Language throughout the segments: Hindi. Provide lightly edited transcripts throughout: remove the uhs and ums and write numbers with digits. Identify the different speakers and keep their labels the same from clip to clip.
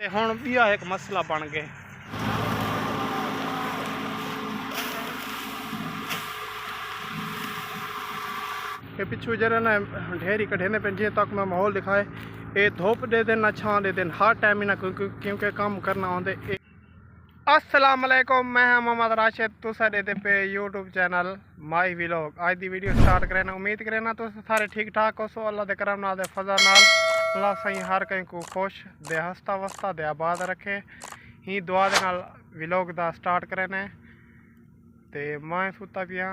Speaker 1: हुण भी एक मसला बन गया। ये पिछू जरा ना ढेरी कढ़े पे जे तक मैं माहौल दिखाए ये धूप दे दिन ना छां दे दिन हर टाइम ही ना क्योंकि काम करना आंदे। अस्सलाम वालेकुम, मैं मोहम्मद राशिद, तुसा देते पे यूट्यूब चैनल माई व्लॉग। आज दी वीडियो स्टार्ट करे ना उम्मीद करे ना तुस सारे ठीक ठाक हो। सो अल्लाह दे करम नाल दे फजल नाल अल्लाह सही हर कहीं को खुश दे हंसता वसता दे आबाद रखे। ही दुआ दे नाल व्लॉग दा स्टार्ट करे ने ते मैं सुता पिया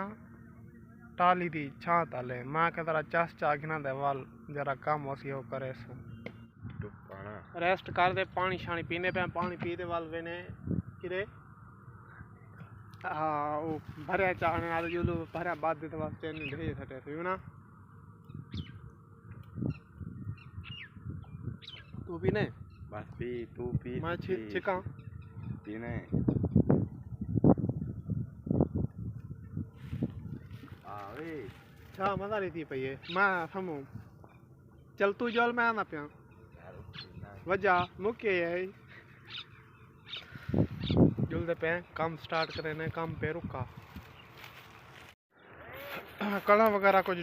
Speaker 1: टाली दी छां ताले मैं के जरा चस चागना दे वाल जरा काम होसी हो करे सो रेस्ट कर दे। पानी शानी पीने पे पानी पी दे वाल वेने किरे हाँ वो भरे चाहने वाले जुलू भरा बाद दे तो वास्ते नहीं भेज सके तो ना तू पीने
Speaker 2: बस पी तू पी
Speaker 1: मैं चिका
Speaker 2: पीने आवे
Speaker 1: छा मजा रही थी पई मैं समू चल तू जल मैं आना पिया वजह मुके है जुलदे पे काम स्टार्ट करे ने काम पे रुका कड़ा वगैरह कुछ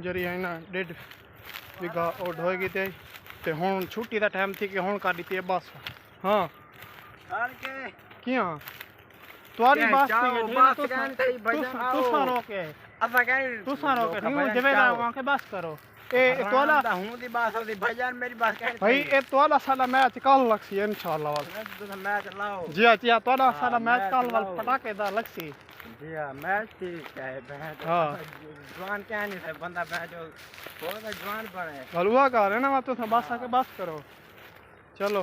Speaker 1: जरी है ना 1.5 बीघा और ढोएगी ते हुण छुट्टी दा टाइम थी कि हुण कर दी है बस। हाँ किया तुम्हारी बात तुसा रोके तुसा रोके न्यू जवेदा वहां के बस करो ए तोला
Speaker 2: हूं दी बात होती भाईजान मेरी बात कह
Speaker 1: भाई ए तोला साला मैच कल लक्सी इंशाल्लाह
Speaker 2: मैच लाओ
Speaker 1: जी जी तोला साला मैच कल वाल पटाके दा लक्सी
Speaker 2: जी हां मैच ठीक है बहन।
Speaker 1: हां
Speaker 2: जवान क्या नहीं है बंदा बह जो बहुत जवान बने
Speaker 1: हलवा का है ना तो बस आके बस करो चलो।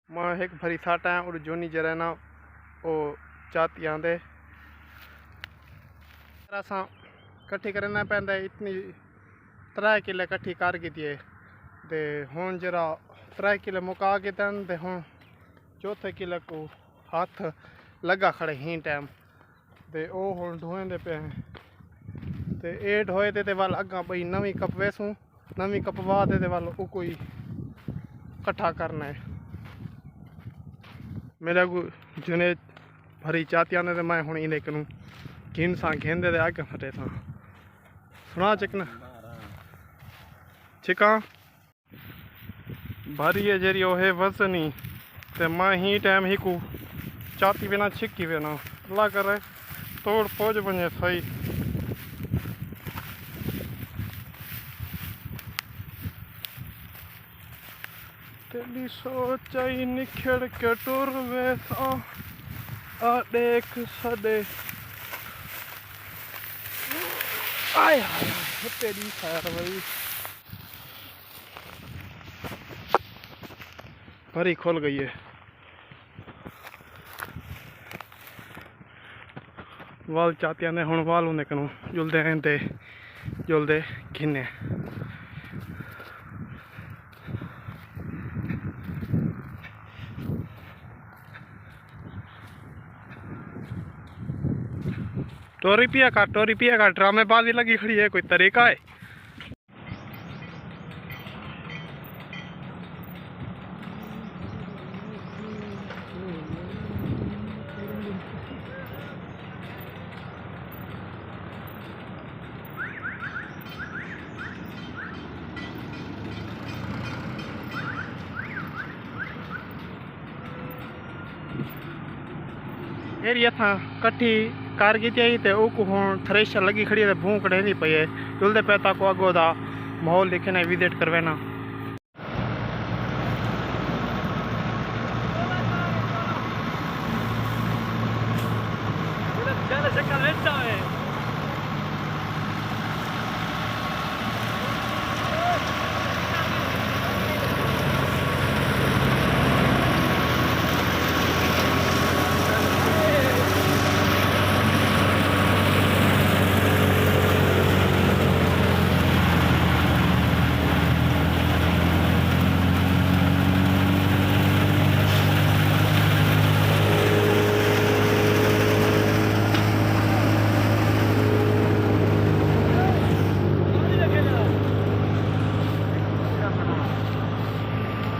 Speaker 1: मैं एक भरी साटा है और जोनी जरा ना ओ चाती आंदे सा कट्ठी करना पैंदा इतनी 3 किले कट्ठी कर की ते हुण जरा 3 किले मुका के तन ते हुण चौथे किले को हाथ लगा खड़े ही टाइम ते ओ हुण ढोएंदे पे ते ए ढोए ते वाल अगा बई नवी कप वैसू नवी कप बाद दे वाल ओ कोई कट्ठा करना है मेरा को जुने भरी चातिया ने मैं हुण इने कनु घिन सा घेंदे दे आगे फटे सा सुना चिकना चिका भारी है जरी है वजनी ते मैं ही टाइम ही को चाती बिना छिक्की बिना ला कर तोड़ पहुँच बने सही तेरी सोच ही निखड़ के टुर वैसा आ देख सदे आय हाय तेरी खैर भाई भरी खोल गई है वाल चातिया ने हुण वाल उन्हें कनु जुलदे हैं ते जुलदे घिने टोरी पिया का ड्रामेबाजी लगी खड़ी है कोई तरीका है। एरिया था कट्ठी कार की थी ते ओको हुण थ्रेशर लगी खड़ी है भूख कढ़ी पई है जुलदे पे ताको अगो दा माहौल दिखने विजिट करवे ना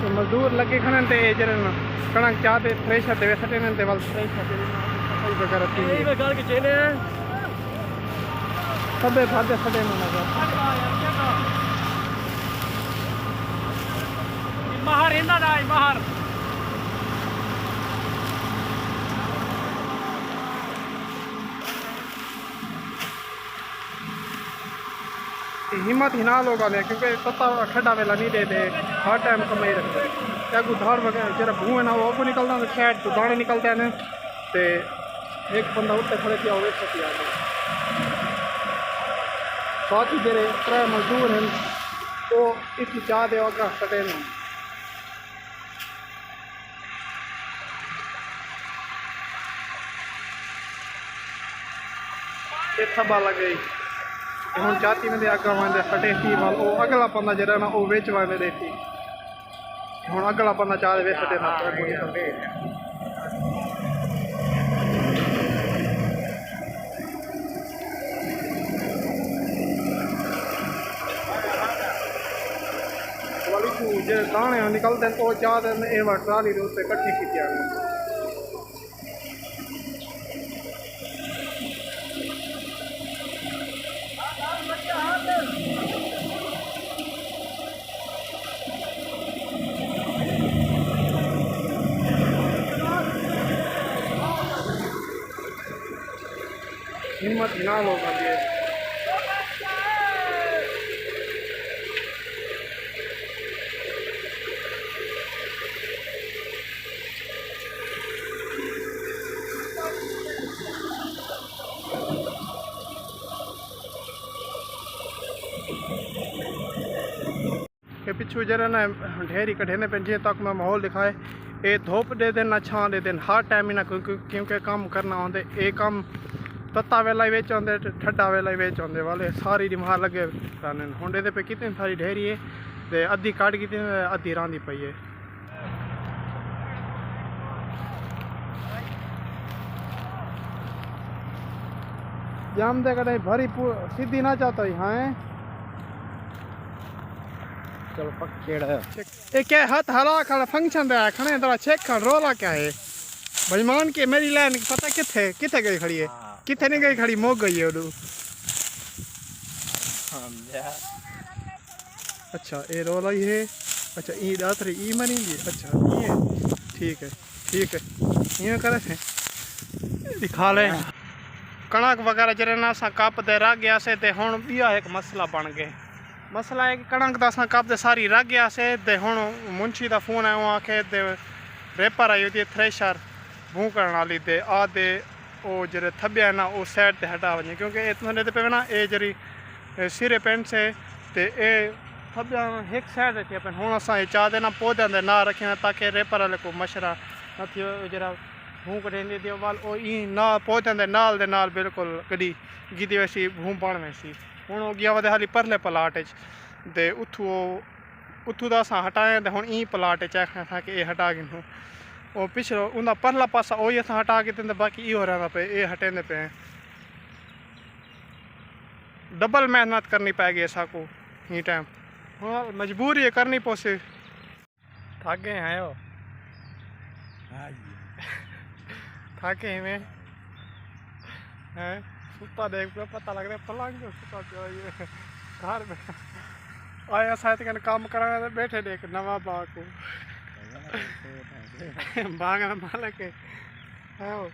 Speaker 1: तो मजदूर लगे खड़े ते जरे कणक चाह ते थ्रेशर ते सटे ने ते वाल थ्रेशर ते सही वगैरह थी
Speaker 2: ये बेकार के चेने
Speaker 1: सबे फादे सटे ने लगा
Speaker 2: बाहर इंदा ना बाहर
Speaker 1: हिम्मत ही ना लोग आने क्योंकि पत्ता खड्डा वेला नहीं देते हर टाइम कमाई रखते क्या को धार वगैरह जरा भूँ है ना वो अगू निकलता तो शायद तो दाने निकलते हैं तो एक बंदा उत्ते खड़े किया हुए सकी आ बाकी जेरे त्रै मजदूर हैं तो इसकी चाह दे अगर सटे ना ये थबा लग गई हम जाती में अगर वह सटे थी वाल वो अगला बंदा जरा ना वो बेच वाले दे थी हम अगला बंदा चाह वे सटे ना जो दाने निकलते हैं तो चाह ये ट्राली के उत्ते कट्ठी की हिम्मत ना लोग आती है के पिछू जरा ना ढेरी कढ़े ने पे तक मैं माहौल दिखाए ये धूप दे दिन ना छां दे दिन हर टाइम ही ना क्योंकि काम करना आते ये काम तत्ता वेला ही बेच आते ठंडा वेला ही बेच आते वाले सारी दिमाग लगे रहने होंडे पे कितनी सारी ढेरी है ते अद्धी काट की अद्धी रांदी पई है जाम दे कड़े भरी सीधी ना चाहता ही हाँ
Speaker 2: चलो पक्केड़ा
Speaker 1: ये क्या हाथ हरा खड़ा फंक्शन दे खड़े थोड़ा चेक कर रोला क्या है बेईमान के मेरी लाइन पता किथे किथे गई खड़ी है किथे नहीं गई खड़ी मोग गई है उदू अच्छा ये रोला ही है अच्छा ई दातरी ई मरेंगी अच्छा ये ठीक है ये करे थे दिखा ले कणक वगैरह जरे ना सा कप दे रह गया से ते हुन बिया एक मसला बन गए मसला है कि कणक दा सा कप दे सारी रह गया से ते हुन मुंशी दा फोन आयो आखे ते रेपर आई होती थ्रेशर भूं करने वाली ते आ दे ओ जरे थब्या ना ओ साइड ते हटा वने क्योंकि इतने ते पे ना ए जरी सिरे पेंट से ते ए थब्या एक साइड रखी अपन हुन असा चा देना पौधे दे ना रखना ताकि रेपर वाले को मशरा न थियो जरा भूं कढेंदी दियो वाल ओ ई ना पौधे दे नाल बिल्कुल कड़ी गीदी वैसी भूं पाण वैसी हुन ओ गया वदे हाली परले प्लाट च ते उथू दा असां हटाए ते हुन ई प्लाट च असांखे ए हटा गिनो ओ पिछलो उनका परला पासा ओ असां हटा के ते बाकी इहो रहंदा पे ए हटेंदे पे डबल मेहनत करनी पै गई असांको ही टाइम हाँ मजबूरी है करनी पोसे
Speaker 2: थके आयो
Speaker 1: थके में हैं सुता देख पे पता लग रहा है पलंग पे सुता पिया ये घर में आया शायद कन काम कराने तो बैठे देख नवा बाग को बाग ना मालक है ओ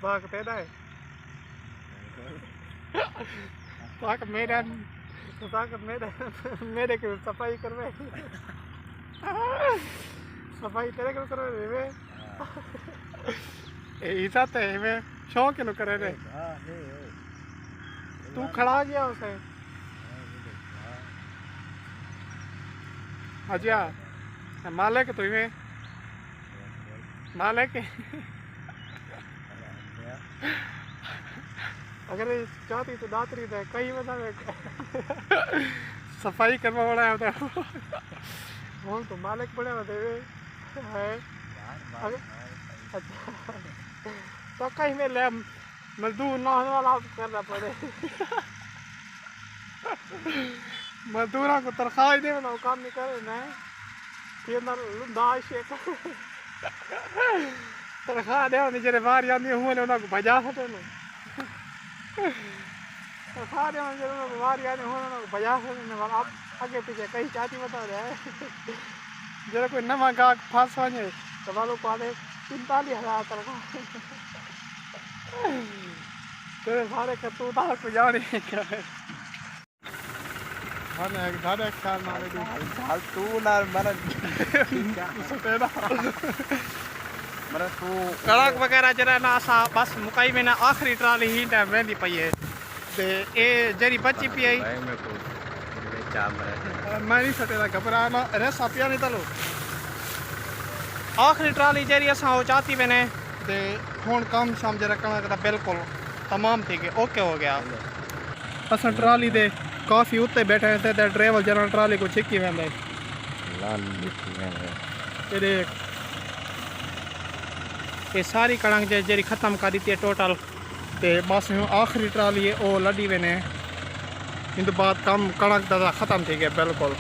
Speaker 1: बाग तेरा है बाग मेरे को सफाई करवे सफाई तेरे को करवे वे ऐसा तो है मैं शौक नो करे रे तू खड़ा गया उसे अच्छा मालिक तो इवे मालिक अगर चाहती तो दातरी दे कई बता सफाई करवा बड़ा है तो तो मालिक बड़े होते है अच्छा तो कहीं में ले मजदूर ना होने वाला करना पड़े मजदूरों को तनख्वाह ही दे ना काम नहीं करे ना ये ना दाश है तनख्वाह दे नहीं जरे बाहर जानी हुए ना उनको भजा सकते ना तनख्वाह दे जरे उनको बाहर जानी हुए ना भजा सकते ना आप आगे पीछे कहीं चाहती बता रहे हैं जरा कोई नवा गाहक फंस वने तो वालों को आधे 45,000 तनख्वाह तेरे सारे करतूता को जाने क्या है घाने ख्याल मारे दी
Speaker 2: हाल तू ना मरन
Speaker 1: सतेदा
Speaker 2: मरन तू
Speaker 1: कड़क वगैरह जरा ना असा बस मुकाई में ना आखिरी ट्राली ही टाइम वेंदी पई है ते ए जरी बची पई आई
Speaker 2: भाई मैं को चा मरे
Speaker 1: मैं नहीं सतेदा घबरा ना रेसा पिया नहीं तलो आखिरी ट्राली जरी असा हो चाहती मैंने ते हुन काम शाम जरा कणक दा बिल्कुल तमाम थी गए ओके हो गया असा ट्राली दे काफ़ी उत्ते बैठे थे ते ड्राइवर जरा ट्राली को छिकी वेंदा
Speaker 2: लाल लिखी है
Speaker 1: ये देख ये सारी कणक जरी ख़त्म कर दी है टोटल ते बस आखिरी ट्राली है वो लड़ी वेने इन बाद कम कणक दा ख़त्म थी गया बिल्कुल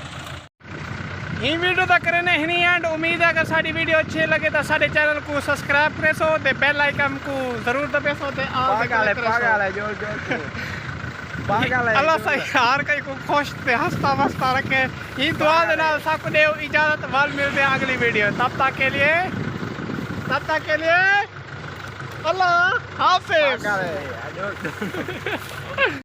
Speaker 1: ये वीडियो तक करने ही नहीं एंड उम्मीद है अगर साड़ी वीडियो अच्छी लगे तो सारे चैनल को सब्सक्राइब करेसो ते बेल आइकन को जरूर दबासो ते
Speaker 2: पागल है जो पागल है
Speaker 1: अल्लाह सही हर कहीं को खुश ते हंसता वसता रखे ये दुआ दे नाल सबको दे इजाजत वाल मिलते हैं अगली वीडियो तब तक के लिए अल्लाह हाफिज
Speaker 2: पागल है जो